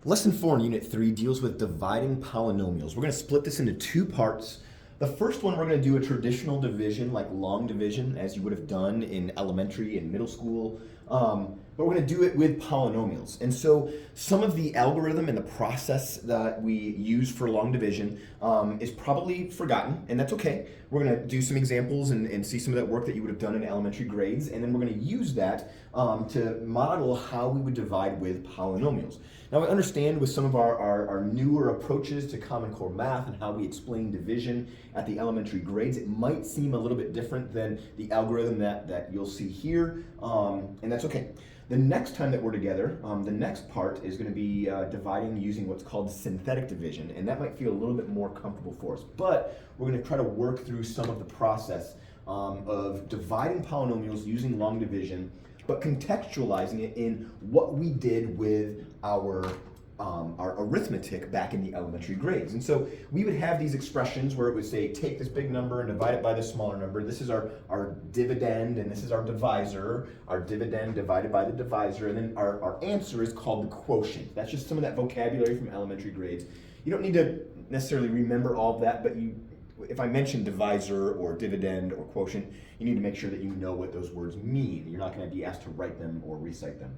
Lesson 4 in Unit 3 deals with dividing polynomials. We're going to split this into two parts. The first one, we're going to do a traditional division, like long division, as you would have done in elementary and middle school. But we're going to do it with polynomials. And so some of the algorithm and the process that we use for long division is probably forgotten, and that's okay. We're going to do some examples and see some of that work that you would have done in elementary grades, and then we're going to use that to model how we would divide with polynomials. Now, I understand with some of our newer approaches to Common Core math and how we explain division at the elementary grades, it might seem a little bit different than the algorithm that you'll see here, and that's okay. The next time that we're together, the next part is going to be dividing using what's called synthetic division, and that might feel a little bit more comfortable for us. But we're going to try to work through some of the process of dividing polynomials using long division, but contextualizing it in what we did with our arithmetic back in the elementary grades. And so we would have these expressions where it would say, take this big number and divide it by this smaller number. This is our dividend, and this is our divisor. Our dividend divided by the divisor, and then our answer is called the quotient. That's just some of that vocabulary from elementary grades. You don't need to necessarily remember all of that, but if I mention divisor or dividend or quotient, you need to make sure that you know what those words mean. You're not going to be asked to write them or recite them.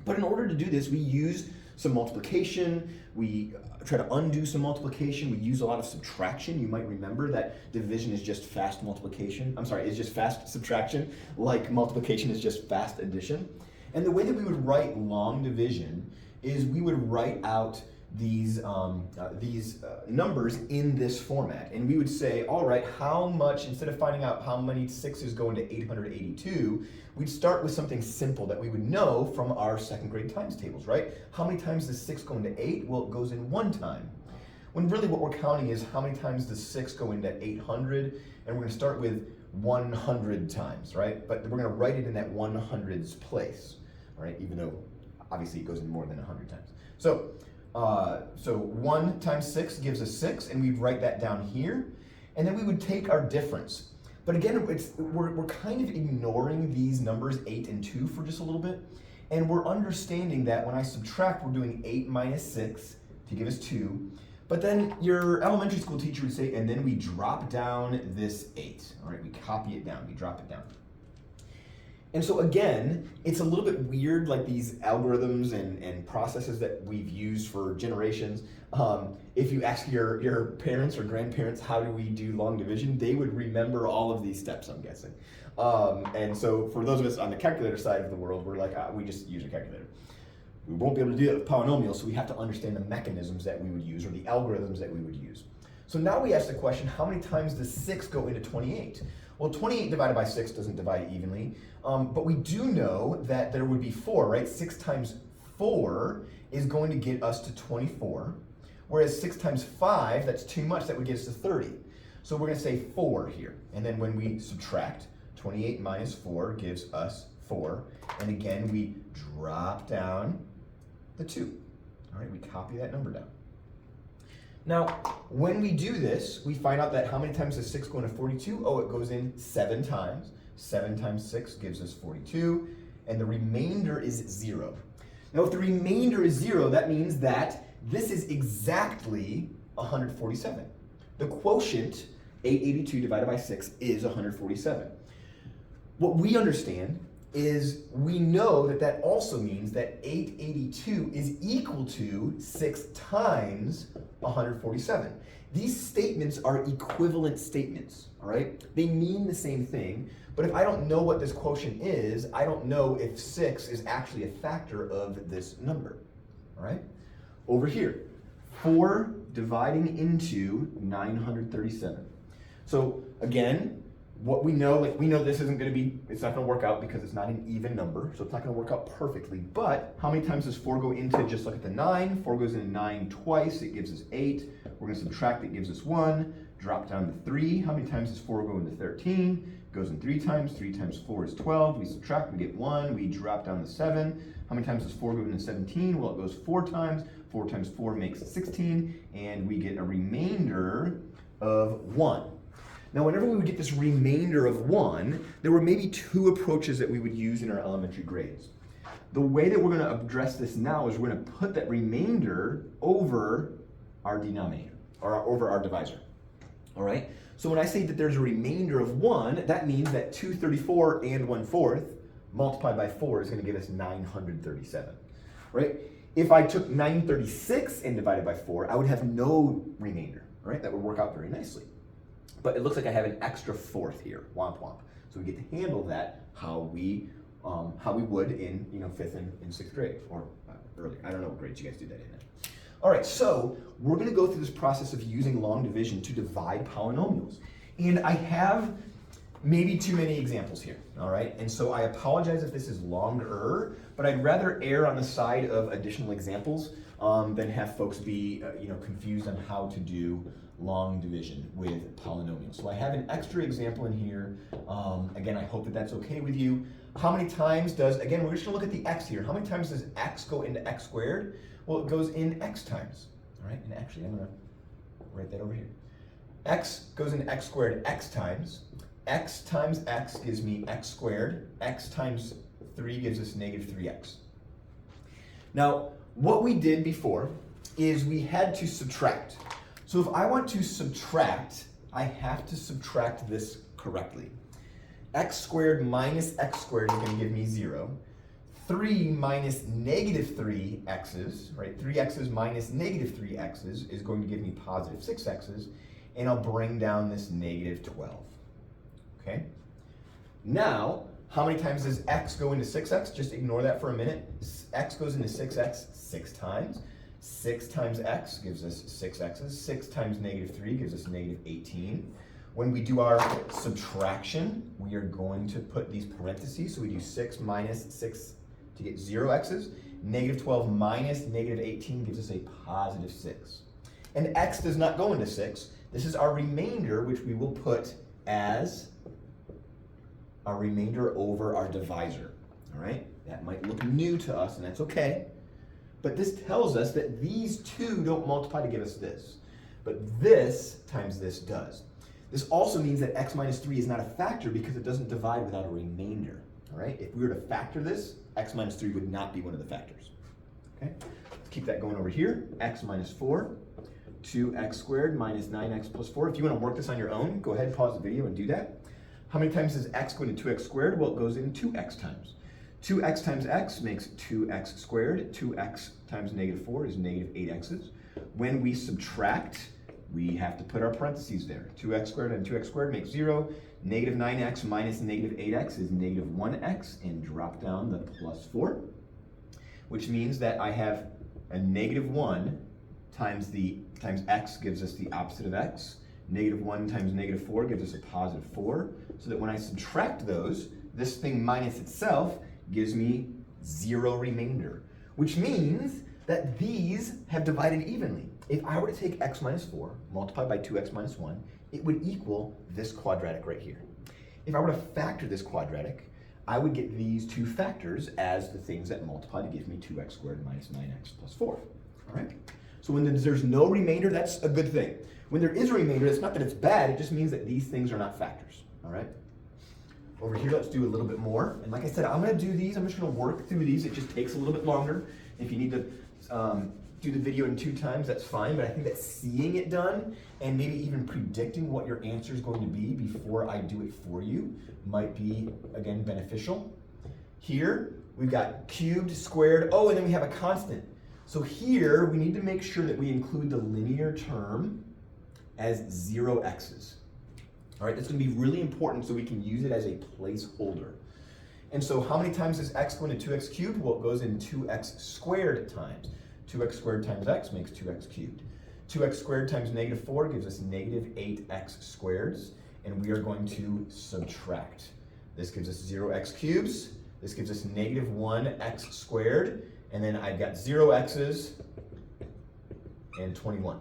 But in order to do this, we use some multiplication, we try to undo some multiplication, we use a lot of subtraction. You might remember that division is just fast multiplication. I'm sorry, it's just fast subtraction, like multiplication is just fast addition. And the way that we would write long division is we would write out these numbers in this format, and we would say, all right, how much, instead of finding out how many 6's go into 882, we'd start with something simple that we would know from our second grade times tables, right? How many times does 6 go into 8? Well, it goes in one time. When really what we're counting is how many times does 6 go into 800, and we're going to start with 100 times, right? But we're going to write it in that 100s place, all right? Even though obviously it goes in more than 100 times. So 1 times 6 gives us 6, and we'd write that down here, and then we would take our difference. But again, we're kind of ignoring these numbers 8 and 2 for just a little bit, and we're understanding that when I subtract, we're doing 8 minus 6 to give us 2, but then your elementary school teacher would say, and then we drop down this 8. All right, we copy it down, we drop it down. And so again, it's a little bit weird, like these algorithms and processes that we've used for generations. If you ask your parents or grandparents, how do we do long division, they would remember all of these steps, I'm guessing. And so for those of us on the calculator side of the world, we're like, we just use a calculator. We won't be able to do that with polynomials, so we have to understand the mechanisms that we would use or the algorithms that we would use. So now we ask the question, how many times does 6 go into 28? Well, 28 divided by 6 doesn't divide evenly, but we do know that there would be 4, right? 6 times 4 is going to get us to 24, whereas 6 times 5, that's too much, that would get us to 30. So we're going to say 4 here, and then when we subtract, 28 minus 4 gives us 4, and again, we drop down the 2. All right, we copy that number down. Now, when we do this, we find out that how many times does 6 go into 42? Oh, it goes in 7 times. 7 times 6 gives us 42, and the remainder is 0. Now, if the remainder is 0, that means that this is exactly 147. The quotient, 882 divided by 6, is 147. What we understand is we know that that also means that 882 is equal to 6 times 147. These statements are equivalent statements, all right? They mean the same thing, but if I don't know what this quotient is, I don't know if 6 is actually a factor of this number, all right? Over here, 4 dividing into 937. So again, what we know, we know this isn't going to be, it's not going to work out because it's not an even number, so it's not going to work out perfectly. But how many times does 4 go into, just look at the 9, 4 goes into 9 twice, it gives us 8. We're going to subtract, it gives us 1, drop down to 3. How many times does 4 go into 13? It goes in 3 times, 3 times 4 is 12. We subtract, we get 1, we drop down to 7. How many times does 4 go into 17? Well, it goes 4 times. 4 times 4 makes 16, and we get a remainder of 1. Now, whenever we would get this remainder of 1, there were maybe 2 approaches that we would use in our elementary grades. The way that we're going to address this now is we're going to put that remainder over our denominator, or over our divisor. All right? So when I say that there's a remainder of 1, that means that 234 and 1/4 multiplied by 4 is going to give us 937. Right? If I took 936 and divided by 4, I would have no remainder. Right? That would work out very nicely. But it looks like I have an extra 4th here. Womp womp. So we get to handle that how we would in 5th and 6th grade, or earlier. I don't know what grades you guys do that in. All right, so we're going to go through this process of using long division to divide polynomials. And I have maybe too many examples here, all right? And so I apologize if this is longer, but I'd rather err on the side of additional examples than have folks be confused on how to do long division with polynomials. So I have an extra example in here. Again, I hope that that's okay with you. How many times does, again, we're just gonna look at the x here. How many times does x go into x squared? Well, it goes in x times, all right? And actually, I'm gonna write that over here. X goes into x squared x times. X times x gives me x squared. X times 3 gives us negative 3x. Now, what we did before is we had to subtract. So if I want to subtract, I have to subtract this correctly. X squared minus x squared is going to give me 0. 3 minus negative 3 x's, right? 3x's minus negative 3 x's is going to give me positive 6 x's, and I'll bring down this negative 12. Okay? Now, how many times does x go into 6x? Just ignore that for a minute. X goes into 6x 6 times. 6 times x gives us 6 x's. 6 times negative 3 gives us negative 18. When we do our subtraction, we are going to put these parentheses. So we do 6 minus 6 to get 0 x's. Negative 12 minus negative 18 gives us a positive 6. And x does not go into 6. This is our remainder, which we will put as our remainder over our divisor. All right? That might look new to us, and that's okay. But this tells us that these two don't multiply to give us this. But this times this does. This also means that x minus 3 is not a factor because it doesn't divide without a remainder. All right? If we were to factor this, x minus 3 would not be one of the factors. Okay? Let's keep that going over here. X minus 4, 2x squared minus 9x plus 4. If you want to work this on your own, go ahead and pause the video and do that. How many times does x go into 2x squared? Well, it goes in 2x times. 2x times x makes 2x squared. 2x times negative 4 is negative 8x's. When we subtract, we have to put our parentheses there. 2x squared and 2x squared makes 0. Negative 9x minus negative 8x is negative 1x, and drop down the plus 4, which means that I have a negative 1 times x gives us the opposite of x. Negative 1 times negative 4 gives us a positive 4, so that when I subtract those, this thing minus itself gives me 0 remainder, which means that these have divided evenly. If I were to take x minus 4 multiplied by 2x minus 1, it would equal this quadratic right here. If I were to factor this quadratic, I would get these two factors as the things that multiply to give me 2x squared minus 9x plus 4. All right? So when there's no remainder, that's a good thing. When there is a remainder, it's not that it's bad, it just means that these things are not factors. All right? Over here, let's do a little bit more. And like I said, I'm going to do these. I'm just going to work through these. It just takes a little bit longer. If you need to do the video in 2 times, that's fine. But I think that seeing it done and maybe even predicting what your answer is going to be before I do it for you might be, again, beneficial. Here, we've got cubed, squared. Oh, and then we have a constant. So here, we need to make sure that we include the linear term as 0 x's. All right, that's going to be really important so we can use it as a placeholder. And so how many times does x go into 2x cubed? Well, it goes in 2x squared times. 2x squared times x makes 2x cubed. 2x squared times negative 4 gives us negative 8x squareds, and we are going to subtract. This gives us 0x cubes. This gives us negative 1x squared, and then I've got 0 x's and 21.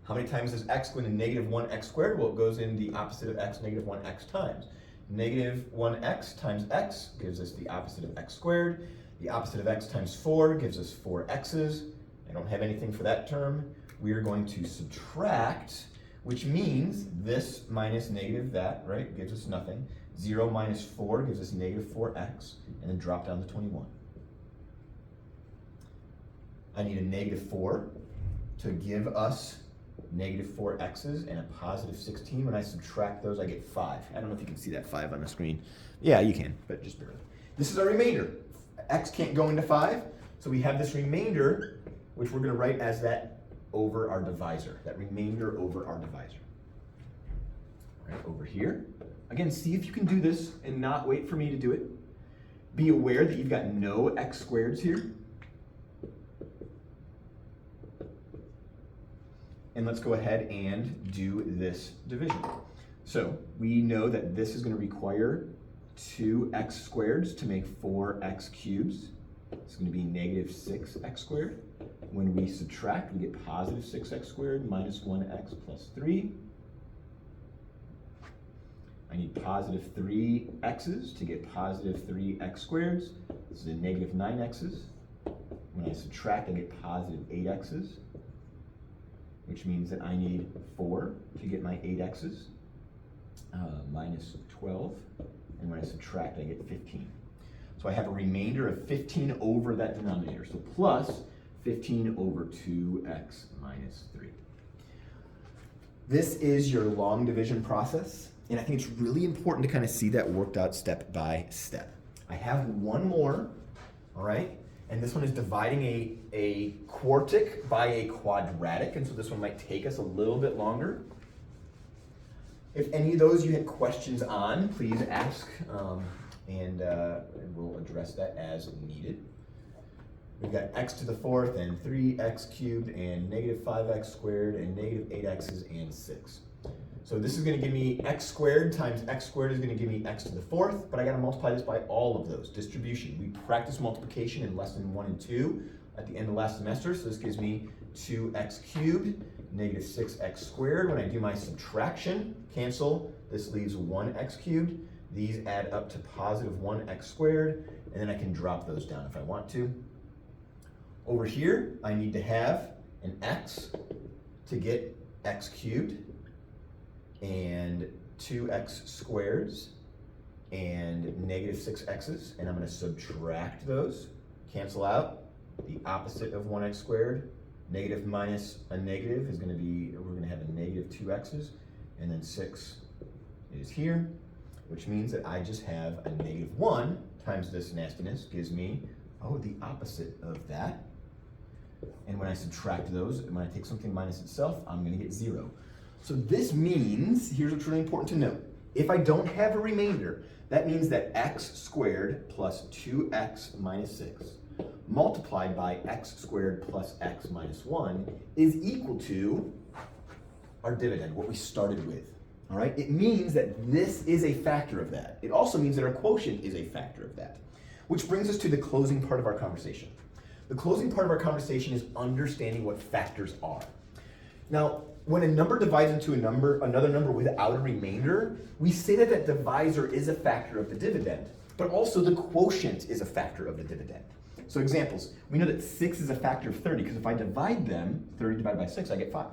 How many times does x go into negative 1x squared? Well, it goes in the opposite of x, negative 1x times. Negative 1x times x gives us the opposite of x squared. The opposite of x times 4 gives us 4x's. I don't have anything for that term. We are going to subtract, which means this minus negative that, right, gives us nothing. 0 minus 4 gives us negative 4x, and then drop down to 21. I need a negative 4 to give us negative 4x's and a positive 16. When I subtract those, I get 5. I don't know if you can see that 5 on the screen. Yeah, you can, but just barely. This is our remainder. X can't go into 5, so we have this remainder, which we're going to write as that over our divisor, that remainder over our divisor. All right, over here. Again, see if you can do this and not wait for me to do it. Be aware that you've got no x squareds here. And let's go ahead and do this division. So we know that this is going to require 2x squareds to make 4x cubes. It's going to be negative 6x squared. When we subtract, we get positive 6x squared minus 1x plus 3. I need positive 3x's to get positive 3x squareds. This is a negative 9x's. When I subtract, I get positive 8x's, which means that I need 4 to get my 8x's, minus 12. And when I subtract, I get 15. So I have a remainder of 15 over that denominator. So plus 15 over 2x minus 3. This is your long division process. And I think it's really important to kind of see that worked out step by step. I have one more, all right? And this one is dividing a quartic by a quadratic. And so this one might take us a little bit longer. If any of those you had questions on, please ask, and we'll address that as needed. We've got x to the 4th and 3x cubed and negative 5x squared and negative 8x's and 6. So this is going to give me x squared times x squared is going to give me x to the 4th, but I got to multiply this by all of those. Distribution. We practiced multiplication in lesson 1 and 2 at the end of last semester, so this gives me 2x cubed, negative 6x squared. When I do my subtraction, cancel, this leaves 1x cubed. These add up to positive 1x squared, and then I can drop those down if I want to. Over here, I need to have an x to get x cubed, and 2x squareds, and negative 6x's, and I'm going to subtract those, cancel out. The opposite of 1x squared, negative minus a negative is going to be, we're going to have a negative 2x's, and then 6 is here, which means that I just have a negative 1 times this nastiness gives me, the opposite of that. And when I subtract those, when I take something minus itself, I'm going to get 0. So this means, here's what's really important to note. If I don't have a remainder, that means that x squared plus 2x minus 6 multiplied by x squared plus x minus 1 is equal to our dividend, what we started with. All right? It means that this is a factor of that. It also means that our quotient is a factor of that. Which brings us to the closing part of our conversation. The closing part of our conversation is understanding what factors are. Now, when a number divides into another number without a remainder, we say that that divisor is a factor of the dividend, but also the quotient is a factor of the dividend. So examples, we know that 6 is a factor of 30 because if I divide them, 30 divided by 6, I get 5.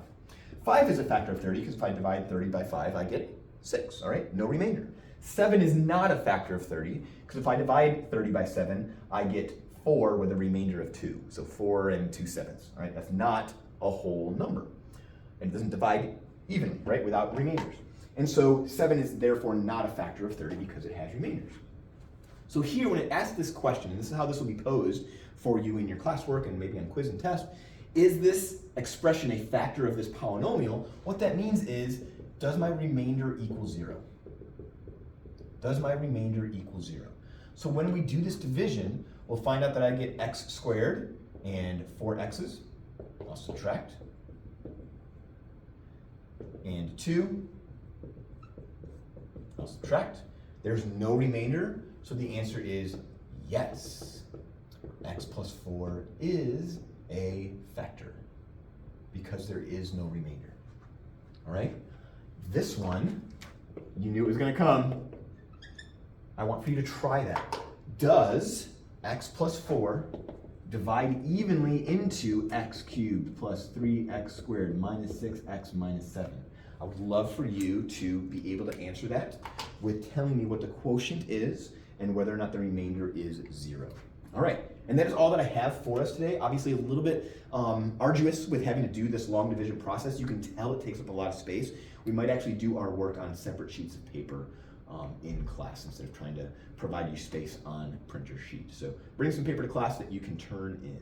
5 is a factor of 30 because if I divide 30 by 5, I get 6, all right? No remainder. 7 is not a factor of 30 because if I divide 30 by 7, I get 4 with a remainder of 2. So 4 and 2 sevenths, all right? That's not a whole number. And it doesn't divide evenly, right, without remainders. And so 7 is therefore not a factor of 30 because it has remainders. So here, when it asks this question, and this is how this will be posed for you in your classwork and maybe on quiz and test, is this expression a factor of this polynomial? What that means is, does my remainder equal 0? Does my remainder equal 0? So when we do this division, we'll find out that I get x squared and 4x's. I'll subtract. And 2. I'll subtract. There's no remainder, so the answer is yes. X plus 4 is a factor because there is no remainder. All right? This one, you knew it was going to come. I want for you to try that. Does x plus 4 divide evenly into x cubed plus 3x squared minus 6x minus 7? I would love for you to be able to answer that with telling me what the quotient is and whether or not the remainder is 0. All right, and that is all that I have for us today. Obviously a little bit arduous with having to do this long division process. You can tell it takes up a lot of space. We might actually do our work on separate sheets of paper in class instead of trying to provide you space on printer sheet. So bring some paper to class that you can turn in.